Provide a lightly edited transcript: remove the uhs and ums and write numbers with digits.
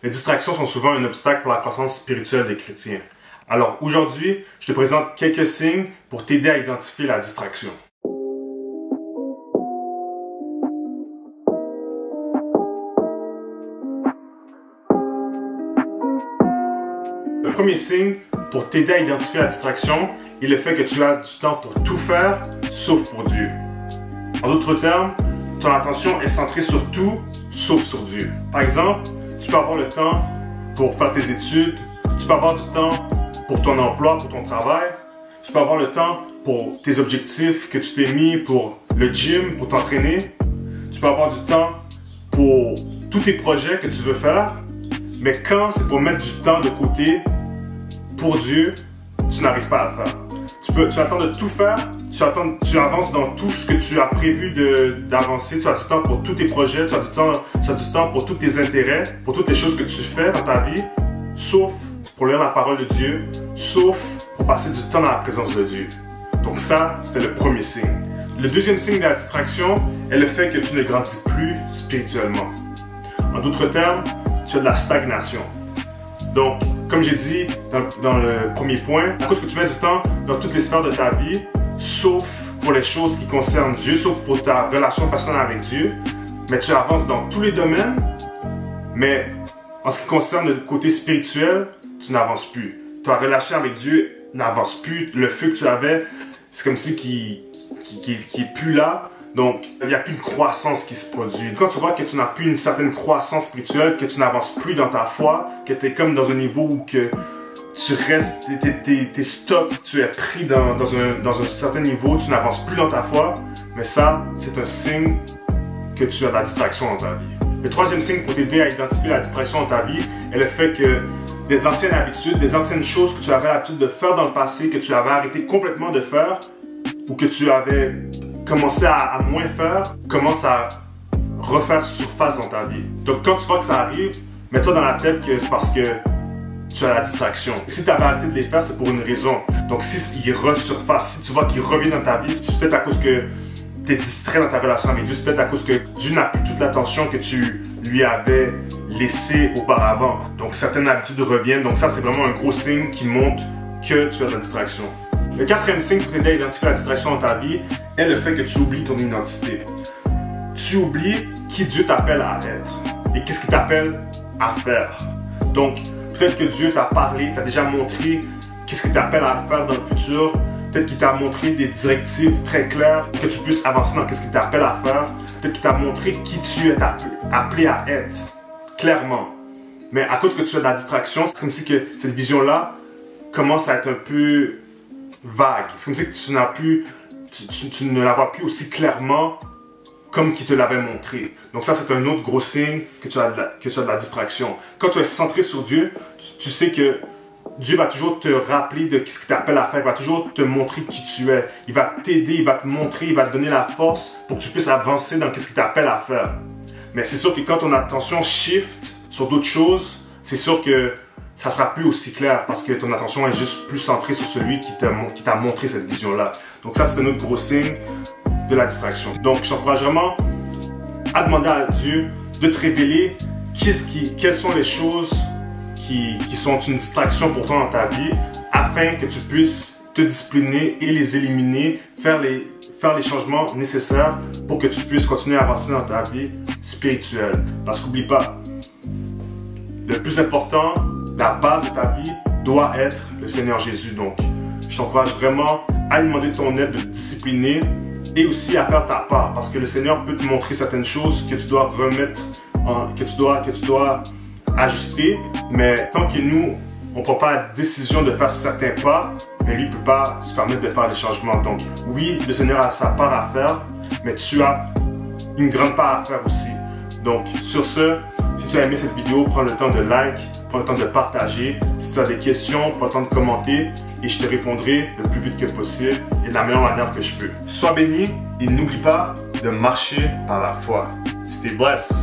les distractions sont souvent un obstacle pour la croissance spirituelle des chrétiens. Alors aujourd'hui, je te présente quelques signes pour t'aider à identifier la distraction. Le premier signe pour t'aider à identifier la distraction est le fait que tu as du temps pour tout faire, sauf pour Dieu. En d'autres termes, ton attention est centrée sur tout, sauf sur Dieu. Par exemple, tu peux avoir le temps pour faire tes études, tu peux avoir du temps pour ton emploi, pour ton travail, tu peux avoir le temps pour tes objectifs que tu t'es mis pour le gym, pour t'entraîner, tu peux avoir du temps pour tous tes projets que tu veux faire, mais quand c'est pour mettre du temps de côté pour Dieu, tu n'arrives pas à le faire. Tu attends de tout faire, tu avances dans tout ce que tu as prévu d'avancer, tu as du temps pour tous tes projets, tu as du temps pour tous tes intérêts, pour toutes les choses que tu fais dans ta vie, sauf pour lire la parole de Dieu, sauf pour passer du temps dans la présence de Dieu. Donc ça, c'était le premier signe. Le deuxième signe de la distraction est le fait que tu ne grandis plus spirituellement. En d'autres termes, tu as de la stagnation. Donc, comme j'ai dit dans le premier point, à cause que tu mets du temps dans toutes les sphères de ta vie, sauf pour les choses qui concernent Dieu, sauf pour ta relation personnelle avec Dieu, mais tu avances dans tous les domaines, mais en ce qui concerne le côté spirituel, tu n'avances plus. Ta relation avec Dieu n'avance plus. Le feu que tu avais, c'est comme si qui est plus là. Donc, il n'y a plus de croissance qui se produit. Quand tu vois que tu n'as plus une certaine croissance spirituelle, que tu n'avances plus dans ta foi, que tu es comme dans un niveau où que tu restes, t'es stock, tu es pris dans un certain niveau, tu n'avances plus dans ta foi, mais ça, c'est un signe que tu as de la distraction dans ta vie. Le troisième signe pour t'aider à identifier la distraction dans ta vie est le fait que des anciennes habitudes, des anciennes choses que tu avais l'habitude de faire dans le passé, que tu avais arrêté complètement de faire, ou que tu avais commencé à moins faire, commence à refaire surface dans ta vie. Donc quand tu vois que ça arrive, mets-toi dans la tête que c'est parce que tu as la distraction. Si tu avais arrêté de les faire, c'est pour une raison. Donc si ils resurfacent, si tu vois qu'ils reviennent dans ta vie, c'est peut-être à cause que tu es distrait dans ta relation avec Dieu, c'est peut-être à cause que Dieu n'a plus toute l'attention que tu lui avais laissée auparavant. Donc certaines habitudes reviennent. Donc ça, c'est vraiment un gros signe qui montre que tu as de la distraction. Le quatrième signe pour t'aider à identifier la distraction dans ta vie est le fait que tu oublies ton identité. Tu oublies qui Dieu t'appelle à être et qu'est-ce qu'il t'appelle à faire. Donc, peut-être que Dieu t'a parlé, t'a déjà montré qu'est-ce qu'il t'appelle à faire dans le futur. Peut-être qu'il t'a montré des directives très claires pour que tu puisses avancer dans qu'est-ce qu'il t'appelle à faire. Peut-être qu'il t'a montré qui tu es appelé à être, clairement. Mais à cause que tu as de la distraction, c'est comme si que cette vision-là commence à être un peu vague. C'est comme si que tu ne la vois plus aussi clairement comme qu'il te l'avait montré. Donc ça, c'est un autre gros signe que tu as de la distraction. Quand tu es centré sur Dieu, tu sais que Dieu va toujours te rappeler de ce qu'il t'appelle à faire. Il va toujours te montrer qui tu es. Il va t'aider, il va te montrer, il va te donner la force pour que tu puisses avancer dans ce qu'il t'appelle à faire. Mais c'est sûr que quand ton attention shift sur d'autres choses, c'est sûr que ça ne sera plus aussi clair parce que ton attention est juste plus centrée sur celui qui t'a montré cette vision-là. Donc ça, c'est un autre gros signe de la distraction. Donc, je t'encourage vraiment à demander à Dieu de te révéler quelles sont les choses qui sont une distraction pour toi dans ta vie afin que tu puisses te discipliner et les éliminer, faire les changements nécessaires pour que tu puisses continuer à avancer dans ta vie spirituelle. Parce qu'oublie pas, le plus important, la base de ta vie doit être le Seigneur Jésus. Donc, je t'encourage vraiment à lui demander ton aide de te discipliner et aussi à faire ta part. Parce que le Seigneur peut te montrer certaines choses que tu dois remettre, que tu dois ajuster. Mais tant que nous, on ne prend pas la décision de faire certains pas, mais lui ne peut pas se permettre de faire les changements. Donc, oui, le Seigneur a sa part à faire, mais tu as une grande part à faire aussi. Donc, sur ce, si tu as aimé cette vidéo, prends le temps de like, prends le temps de partager. Si tu as des questions, prends le temps de commenter et je te répondrai le plus vite que possible et de la meilleure manière que je peux. Sois béni et n'oublie pas de marcher par la foi. Stay blessed.